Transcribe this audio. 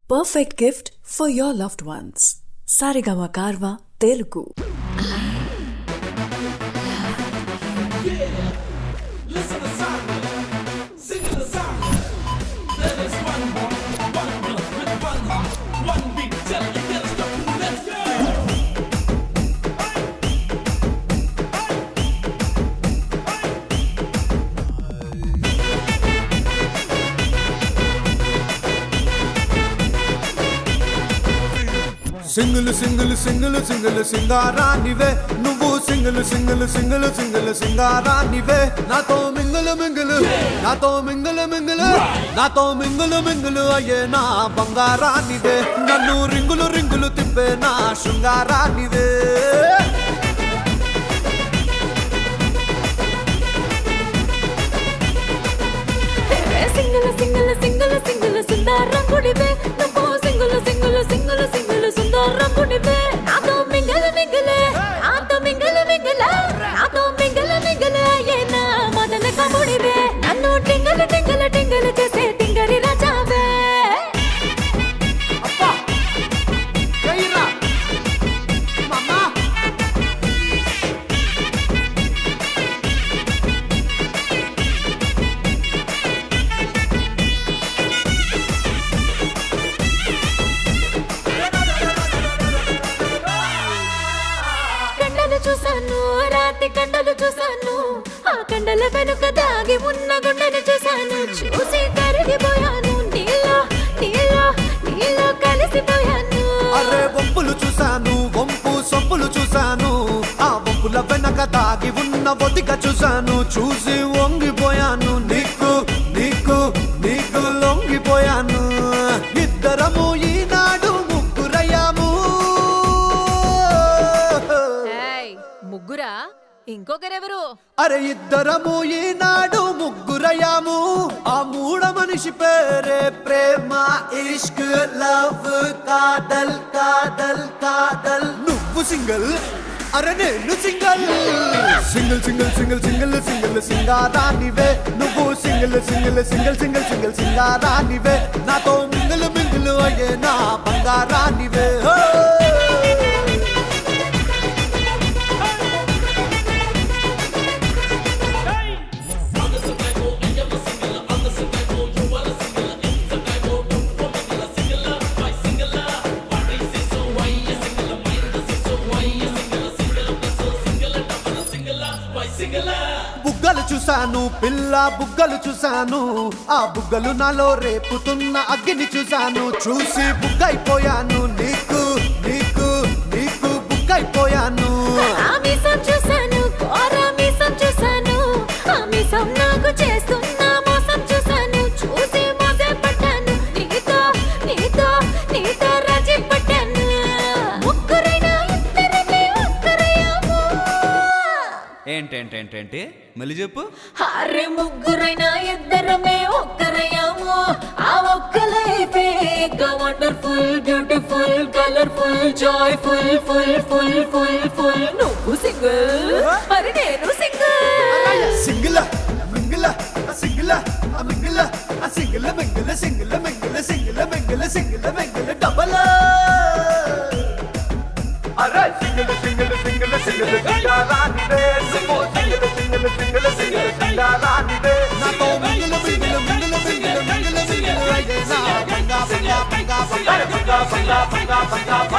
Perfect gift for your loved ones. Sarigama Karva Telugu. Listen to song, sing the song. There is one more, one blood with one heart, one beat. Tell you get stuck. Let's go. Single single single single సింగారానివే నువ్వు single single single single సింగారానివే నాతో mingle mingle నాతో mingle mingle నాతో mingle mingle అయ్యే నా బంగారానివే నన్ను రింగులు రింగులు తిప్పే నా శృంగారానివే సింగిల్ సింగిల్ సింగిల్ సింగిల్ సుందరంగుడివే నువ్వు సింగిల్ సింగిల్ సింగిల్ సింగిల్ సుందరంగుడివే నాతో మింగిల్ మింగిల్ నాతో మింగిల్ మింగిల్ నాతో మింగిల్ మింగిల్ ఏనా మదన కముడివే నన్ను టింగల్ టింగల్ టింగల్ చేసే టింగరి రాజావే అబ్బా కైరా మమ్మా చూసాను రాత్రి కండలు చూసాను ఆ కండల వెనుక దాగి ఉన్న గుండెని చూసాను చూసి కరిగిపోయాను నీలో నీలో నీలో కలిసిపోయాను అరే వంపులు చూసాను వంపు సొంపులు చూసాను ఆ వంపుల వెనక దాగి ఉన్న ఒదిగ చూసాను చూసి వంగిపోయాను నీకు నీకు నీకు లొంగిపోయాను ఇద్దరము ఈనాడు ముగ్గురయ్యాము ముగ్గురా ఇంకొకరెవరు అరే ఇద్దరము ఈనాడు ముగ్గురయ్యాము ఆ మూడ మనిషి పేరే ప్రేమ ఇష్క్ లవ్ కాదల్ కాదల్ కాదల్ నువ్వు సింగిల్ అరే నేను single single single single single single సింగారానివే నువ్వు single single single single single సింగారానివే నాతో మింగిల్ మింగిల్ అయ్యే నా బంగారానివే బుగ్గలు చూసాను పిల్ల బుగ్గలు చూసాను ఆ బుగ్గలు నాలో రేపుతున్న అగ్గిని చూసాను చూసి బుగ్గైపోయాను నీకు నీకు నీకు బుగ్గైపోయాను చూసాను చూసాను నాకు చేస్తున్న మోసం చూసాను చూసి మోసే పడ్డాను నీతో నీతో నీతో రాజీ పడ్డాను ముగ్గురైనా ఇద్దరమే ఒక్కరయ్యాము ఏంటేంటేంటేంటి మళ్ళీ చెప్పు అరే ముగ్గురైనా ఇద్దరమే ఒక్కరయ్యాము ఆ ఒక్క లైఫే wonderful beautiful colourful joyful full full full full నువ్వు సింగిల్ మరి నేను single single mingle single mingle single mingle single mingle single mingle single mingle double అరే సింగిల్ సింగిల్ సింగిల్ సింగిల్ సింగారానివే సింగిల్ సింగిల్ సింగిల్ సింగిల్ సింగారానివే నాతో mingle mingle mingle mingle mingle mingle అయ్యే నా బంగా బంగా బంగా బంగా బంగా బంగా బంగా